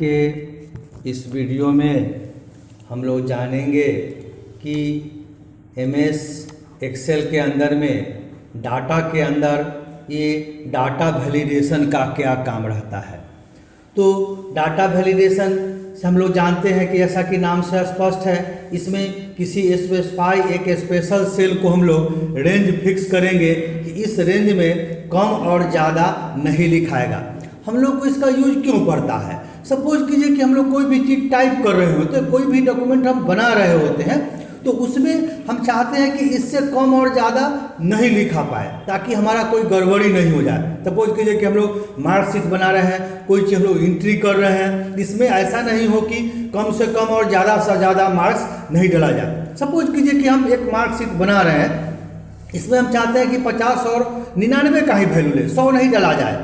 के इस वीडियो में हम लोग जानेंगे कि एमएस एक्सेल के अंदर में डाटा के अंदर ये डाटा वैलिडेशन का क्या काम रहता है। तो डाटा वैलिडेशन से हम लोग जानते हैं कि जैसा कि नाम से स्पष्ट है, इसमें किसी स्पेसिफाई एक स्पेशल सेल को हम लोग रेंज फिक्स करेंगे कि इस रेंज में कम और ज़्यादा नहीं लिखाएगा। हम लोग को इसका यूज क्यों पड़ता है? सपोज कीजिए कि हम लोग कोई भी चीज़ टाइप कर रहे होते हैं, कोई भी डॉक्यूमेंट हम बना रहे होते हैं, तो उसमें हम चाहते हैं कि इससे कम और ज़्यादा नहीं लिखा पाए ताकि हमारा कोई गड़बड़ी नहीं हो जाए। सपोज कीजिए कि हम लोग मार्कशीट बना रहे हैं, कोई चीज़ हम लोग एंट्री कर रहे हैं, इसमें ऐसा नहीं हो कि कम से कम और ज़्यादा से ज़्यादा मार्क्स नहीं डाला जाए। सपोज कीजिए कि हम एक मार्कशीट बना रहे हैं, इसमें हम चाहते हैं कि 50 और 99 का ही वैल्यू ले, 100 नहीं डाला जाए,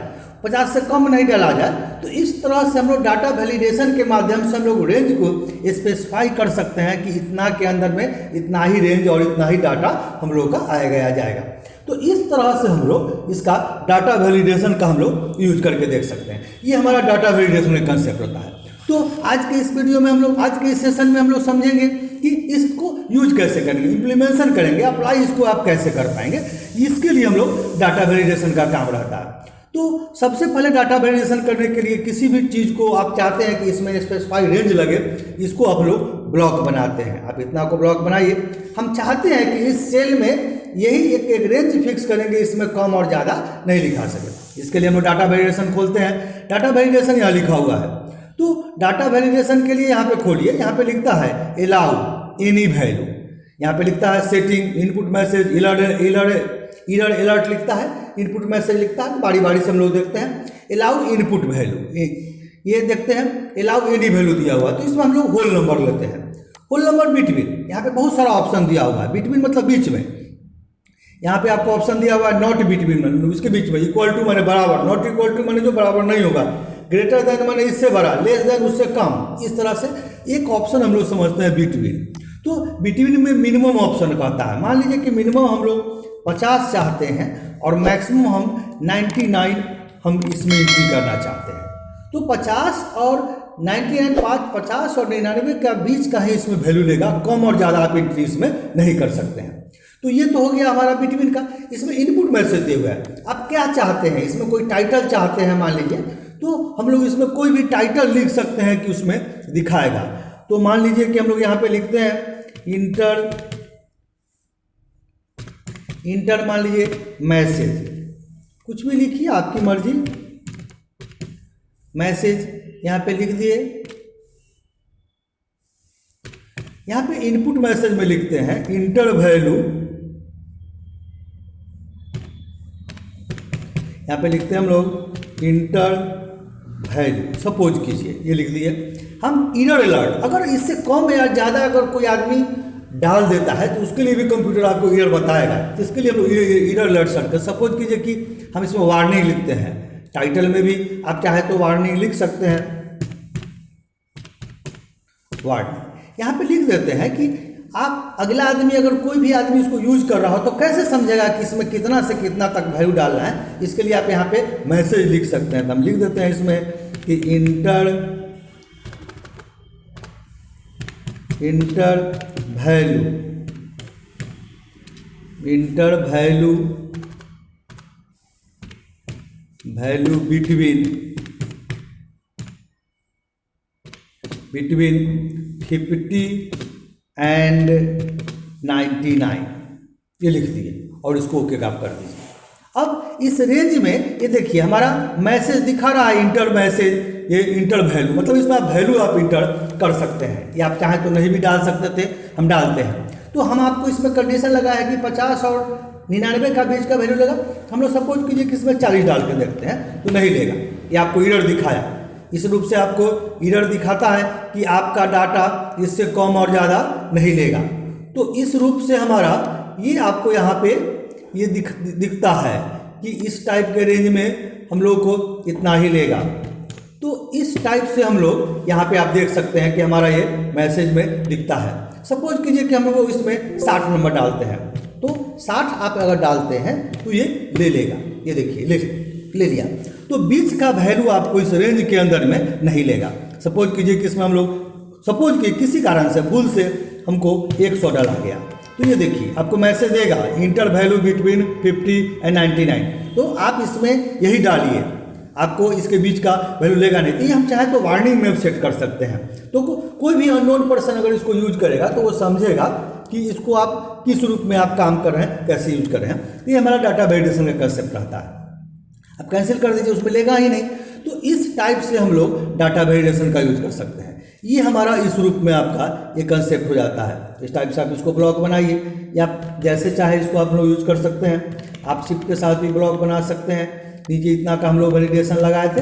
50 से कम नहीं डाला जाए। तो इस तरह से हम लोग डाटा वैलिडेशन के माध्यम से हम लोग रेंज को स्पेसिफाई कर सकते हैं कि इतना के अंदर में इतना ही रेंज और इतना ही डाटा हम लोग का आएगा जाएगा। तो इस तरह से हम लोग इसका डाटा वैलिडेशन का हम लोग यूज करके देख सकते हैं। ये हमारा डाटा वैलिडेशन का कंसेप्ट होता है। तो आज के इस वीडियो में हम लोग, आज के इस सेशन में हम लोग समझेंगे कि इसको यूज कैसे करेंगे, इम्प्लीमेंटेशन करेंगे, अप्लाई इसको आप कैसे कर पाएंगे। इसके लिए हम लोग डाटा वैलिडेशन का काम रहता है। तो सबसे पहले डाटा वैलिडेशन करने के लिए किसी भी चीज़ को आप चाहते हैं कि इसमें स्पेसिफाई रेंज लगे, इसको आप लोग ब्लॉक बनाते हैं। आप इतना को ब्लॉक बनाइए। हम चाहते हैं कि इस सेल में यही एक रेंज फिक्स करेंगे, इसमें कम और ज़्यादा नहीं लिखा सके। इसके लिए हम लोग डाटा वैलिडेशन खोलते हैं। डाटा वैलिडेशन यहाँ लिखा हुआ है। तो डाटा वैलिडेशन के लिए यहाँ पे खोलिए, यहाँ पे लिखता है अलाउ एनी वैल्यू, यहाँ पे लिखता है setting, input message, error alert लिखता है, इनपुट मैसेज लिखता है। बारी बारी से हम लोग देखते हैं। अलाउ इनपुट वैल्यू, ये देखते हैं अलाउ एनी वैल्यू दिया हुआ है, तो इसमें हम लोग होल नंबर लेते हैं। होल नंबर बिटवीन, यहाँ पे बहुत सारा ऑप्शन दिया हुआ है। बिटवीन मतलब बीच में, यहाँ पे आपको ऑप्शन दिया हुआ है नॉट बिटवीन, उसके बीच में, इक्वल टू माने बराबर, नॉट इक्वल टू माने जो बराबर नहीं होगा, ग्रेटर देन माने इससे बड़ा, लेस देन उससे कम। इस तरह से एक ऑप्शन हम लोग समझते हैं बिटवीन। तो बिटवीन में मिनिमम ऑप्शन कहता है। मान लीजिए कि मिनिमम हम लोग 50 चाहते हैं और मैक्सिमम हम 99 हम इसमें एंट्री करना चाहते हैं। तो 50 और 99, 50 और 99 का बीच का ही इसमें वैल्यू लेगा, कम और ज़्यादा आप एंट्री इसमें नहीं कर सकते हैं। तो ये तो हो गया हमारा बिटवीन का। इसमें इनपुट मैसेज दिया हुआ है। आप क्या चाहते हैं, इसमें कोई टाइटल चाहते हैं मान लीजिए, तो हम लोग इसमें कोई भी टाइटल लिख सकते हैं कि उसमें दिखाएगा। तो मान लीजिए कि हम लोग यहाँ पे लिखते हैं इंटर मान लीजिए मैसेज, कुछ भी लिखिए आपकी मर्जी, मैसेज यहाँ पे लिख दिए। यहाँ पे इनपुट मैसेज में लिखते हैं इंटर वैल्यू, यहाँ पे लिखते हैं हम लोग इंटर वैल्यू, सपोज कीजिए ये लिख दिए हम। एरर अलर्ट, अगर इससे कम या ज़्यादा अगर कोई आदमी डाल देता है तो उसके लिए भी कंप्यूटर आपको एरर बताएगा। तो इसके लिए हम लोग एरर अलर्ट सर्च कर। सपोज कीजिए कि हम इसमें वार्निंग लिखते हैं, टाइटल में भी आप चाहे तो वार्निंग लिख सकते हैं, वार्निंग यहाँ पे लिख देते हैं कि आप अगला आदमी, अगर कोई भी आदमी इसको यूज कर रहा हो तो कैसे समझेगा कि इसमें कितना से कितना तक वैल्यू डालना है। इसके लिए आप यहाँ पे मैसेज लिख सकते हैं। तो हम लिख देते हैं इसमें कि इंटर वैल्यू बिटवीन 50 एंड 99, ये लिख दिए और इसको ओके आप कर दीजिए। अब इस रेंज में ये देखिए हमारा मैसेज दिखा रहा है, इंटर मैसेज, ये इंटर वैल्यू, मतलब इसमें आप वैल्यू आप इंटर कर सकते हैं। ये आप चाहें तो नहीं भी डाल सकते थे, हम डालते हैं। तो हम आपको इसमें कंडीशन लगा है कि 50 और 99 का बीच का वैल्यू लगा। हम लोग सपोज कीजिए कि इसमें 40 डाल के देखते हैं तो नहीं लेगा। ये आपको एरर दिखाया, इस रूप से आपको एरर दिखाता है कि आपका डाटा इससे कम और ज़्यादा नहीं लेगा। तो इस रूप से हमारा ये आपको यहाँ पे ये दिखता है कि इस टाइप के रेंज में हम लोग को इतना ही लेगा। तो इस टाइप से हम लोग यहाँ पे आप देख सकते हैं कि हमारा ये मैसेज में दिखता है। सपोज कीजिए कि हम लोग इसमें 60 नंबर डालते हैं, तो 60 आप अगर डालते हैं तो ये ले लेगा। ये देखिए ले लिया। तो बीच का वैल्यू आपको इस रेंज के अंदर में नहीं लेगा। सपोज कीजिए कि इसमें हम लोग सपोज कि किसी कारण से भूल से हमको 100 डाला गया, तो ये देखिए आपको मैसेज देगा इंटर वैल्यू बिटवीन 50 एंड 99। तो आप इसमें यही डालिए, आपको इसके बीच का वैल्यू लेगा नहीं। तो ये हम चाहे तो वार्निंग में सेट कर सकते हैं। तो कोई भी अननोन पर्सन अगर इसको यूज करेगा तो वो समझेगा कि इसको आप किस रूप में आप काम कर रहे हैं, कैसे यूज कर रहे हैं। तो ये हमारा डाटा वैलिडेशन का कंसेप्ट रहता है। आप कैंसिल कर दीजिए, उसमें लेगा ही नहीं। तो इस टाइप से हम लोग डाटा वैलिडेशन का यूज कर सकते हैं। ये हमारा इस रूप में आपका ये कंसेप्ट हो जाता है। इस टाइप से आप इसको ब्लॉक बनाइए, या जैसे चाहे इसको आप लोग यूज कर सकते हैं। आप शिफ्ट के साथ भी ब्लॉक बना सकते हैं। नीचे इतना का हम लोग वैलिडेशन लगाए थे,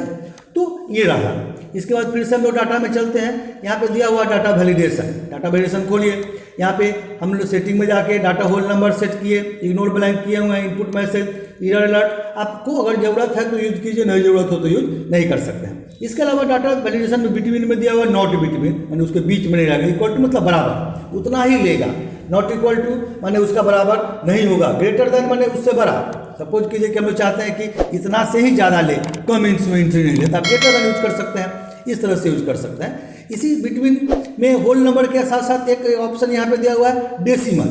तो ये रहा। इसके बाद फिर से हम लोग डाटा में चलते हैं। यहाँ पे दिया हुआ डाटा वैलिडेशन, डाटा वैलिडेशन खोलिए। यहाँ पे हम लोग सेटिंग में जाके डाटा होल नंबर सेट किए, इग्नोर ब्लैंक किए हुए हैं, इनपुट मैसेज, एरर अलर्ट। आपको अगर जरूरत है तो यूज कीजिए, नहीं जरूरत हो तो यूज नहीं कर सकते हैं। इसके अलावा डाटा वैलिडेशन में बिटवीन में दिया हुआ नॉट बिटवीन, यानी उसके बीच में नहीं रहेगा। इक्वल टू मतलब बराबर, उतना ही लेगा। नॉट इक्वल टू माने उसका बराबर नहीं होगा। ग्रेटर देन माने उससे बड़ा। सपोज कीजिए कि हम लोग चाहते हैं कि इतना से ही ज़्यादा ले, कम इंच में एंट्री नहीं ले, तो आप ग्रेटर देन यूज कर सकते हैं। इस तरह से यूज कर सकते हैं। इसी बिटवीन में होल नंबर के साथ साथ एक ऑप्शन यहाँ पे दिया हुआ है डेसिमल।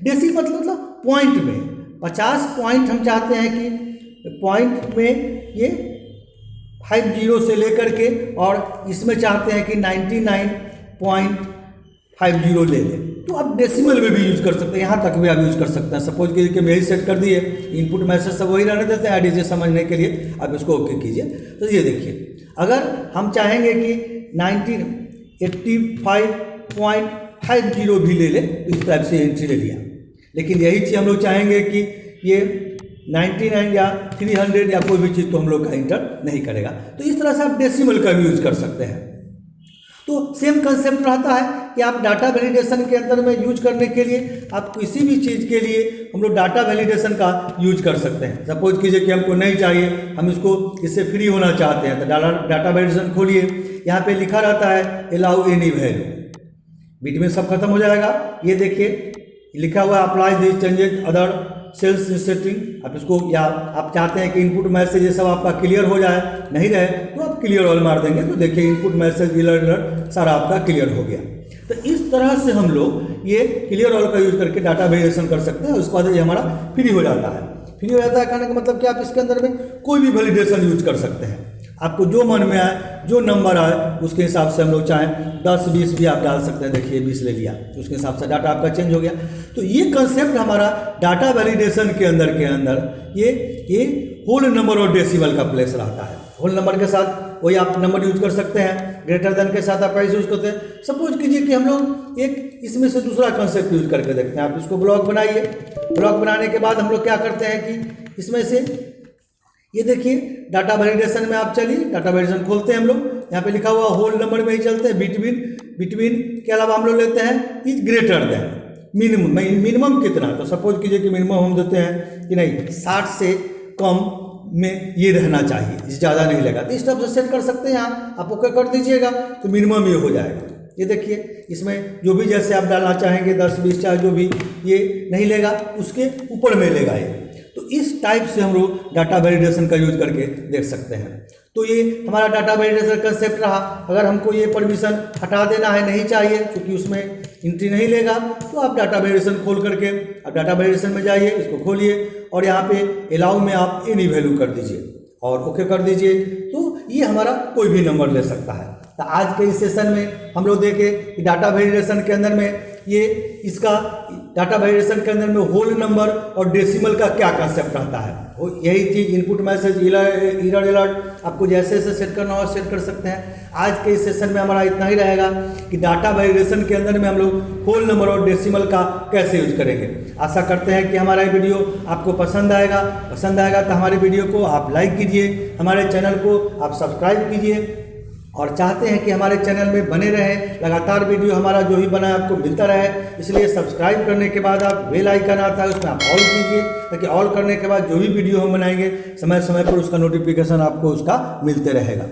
डेसिमल मतलब पॉइंट में 50 पॉइंट हम चाहते हैं कि पॉइंट में ये 50 से लेकर के, और इसमें चाहते हैं कि 99.50 ले लें, तो आप डेसिमल में भी यूज कर सकते हैं। यहाँ तक भी आप यूज कर सकते हैं। सपोज कीजिए कि यही सेट कर दिए, इनपुट मैसेज सब वही रहने देते हैं, आईडी समझने के लिए आप इसको ओके कीजिए। तो ये देखिए, अगर हम चाहेंगे कि 1985.50 भी ले ले, तो इस टाइप से एंट्री ले लिया। लेकिन यही चीज़ हम लोग चाहेंगे कि ये 99 या 300 या कोई भी चीज़ तो हम लोग का इंटर नहीं करेगा। तो इस तरह से आप डेसिमल का भी यूज कर सकते हैं। तो सेम कंसेप्ट रहता है कि आप डाटा वैलिडेशन के अंदर में यूज करने के लिए आप किसी भी चीज़ के लिए हम लोग डाटा वैलिडेशन का यूज कर सकते हैं। सपोज कीजिए कि हमको नहीं चाहिए, हम इसको इससे फ्री होना चाहते हैं, तो डाटा वैलिडेशन खोलिए। यहाँ पे लिखा रहता है अलाउ एनी वैल्यू, बीच में सब खत्म हो जाएगा। ये देखिए लिखा हुआ apply this changes other sales setting. आप इसको, या आप चाहते हैं कि इनपुट मैसेज ये सब आपका क्लियर हो जाए, नहीं रहे तो आप क्लियर ऑल मार देंगे। तो देखिए इनपुट मैसेज एरर सारा आपका क्लियर हो गया। तो इस तरह से हम लोग ये क्लियर ऑल का यूज करके डाटा वैलिडेशन कर सकते हैं। उसके बाद ये हमारा फ्री हो जाता है। फ्री हो जाता है कहने का मतलब कि आप इसके अंदर में कोई भी वैलिडेशन यूज कर सकते हैं। आपको जो मन में आए, जो नंबर आए, उसके हिसाब से हम लोग चाहें 10-20 भी आप डाल सकते हैं। देखिए 20 ले लिया, उसके हिसाब से डाटा आपका चेंज हो गया। तो ये कंसेप्ट हमारा डाटा वैलिडेशन के अंदर ये होल नंबर और डेसिमल का प्लेस रहता है। होल नंबर के साथ वही आप नंबर यूज कर सकते हैं, ग्रेटर देन के साथ आप प्राइस यूज करते हैं। सपोज कीजिए कि हम लोग एक इसमें से दूसरा कंसेप्ट यूज करके देखते हैं। आप इसको ब्लॉक बनाइए। ब्लॉक बनाने के बाद हम लोग क्या करते हैं कि इसमें से ये देखिए डाटा वैलिडेशन में आप चलिए, डाटा वैलिडेशन खोलते हैं हम लोग। यहाँ पे लिखा हुआ होल नंबर में ही चलते हैं। बिटवीन के अलावा हम लोग लेते हैं इज ग्रेटर देन मिनिमम कितना। तो सपोज कीजिए कि मिनिमम हम देते हैं कि नहीं 60 से कम में ये रहना चाहिए, इससे ज़्यादा नहीं लगा। तो इस टाइप से सेट कर सकते हैं। यहाँ आप ओके कर दीजिएगा तो मिनिमम ये हो जाएगा। ये देखिए इसमें जो भी जैसे आप डालना चाहेंगे 10-20 चाहे जो भी, ये नहीं लेगा, उसके ऊपर में लेगा ये। तो इस टाइप से हम लोग डाटा वैलिडेशन का यूज करके देख सकते हैं। तो ये हमारा डाटा वैलिडेशन कंसेप्ट रहा। अगर हमको ये परमिशन हटा देना है, नहीं चाहिए क्योंकि उसमें एंट्री नहीं लेगा, तो आप डाटा वैलिडेशन खोल करके आप डाटा वैलिडेशन में जाइए, इसको खोलिए और यहाँ पे अलाउ में आप एनी वैल्यू कर दीजिए और ओके कर दीजिए। तो ये हमारा कोई भी नंबर ले सकता है। तो आज के इस सेशन में हम लोग देखें कि डाटा वैलिडेशन के अंदर में ये इसका डाटा वैलिडेशन के अंदर में होल नंबर और डेसिमल का क्या कंसेप्ट रहता है। यही चीज़ इनपुट मैसेज, एरर अलर्ट आपको जैसे जैसे सेट करना हो सेट कर सकते हैं। आज के इस सेशन में हमारा इतना ही रहेगा कि डाटा वैलिडेशन के अंदर में हम लोग होल नंबर और डेसिमल का कैसे यूज करेंगे। आशा करते हैं कि हमारा ये वीडियो आपको पसंद आएगा। तो हमारे वीडियो को आप लाइक कीजिए, हमारे चैनल को आप सब्सक्राइब कीजिए, और चाहते हैं कि हमारे चैनल में बने रहें, लगातार वीडियो हमारा जो भी बना है आपको मिलता रहे। इसलिए सब्सक्राइब करने के बाद आप बेल आइकन आता है उसमें आप ऑल कीजिए, ताकि ऑल करने के बाद जो भी वीडियो हम बनाएंगे समय समय पर उसका नोटिफिकेशन आपको उसका मिलते रहेगा।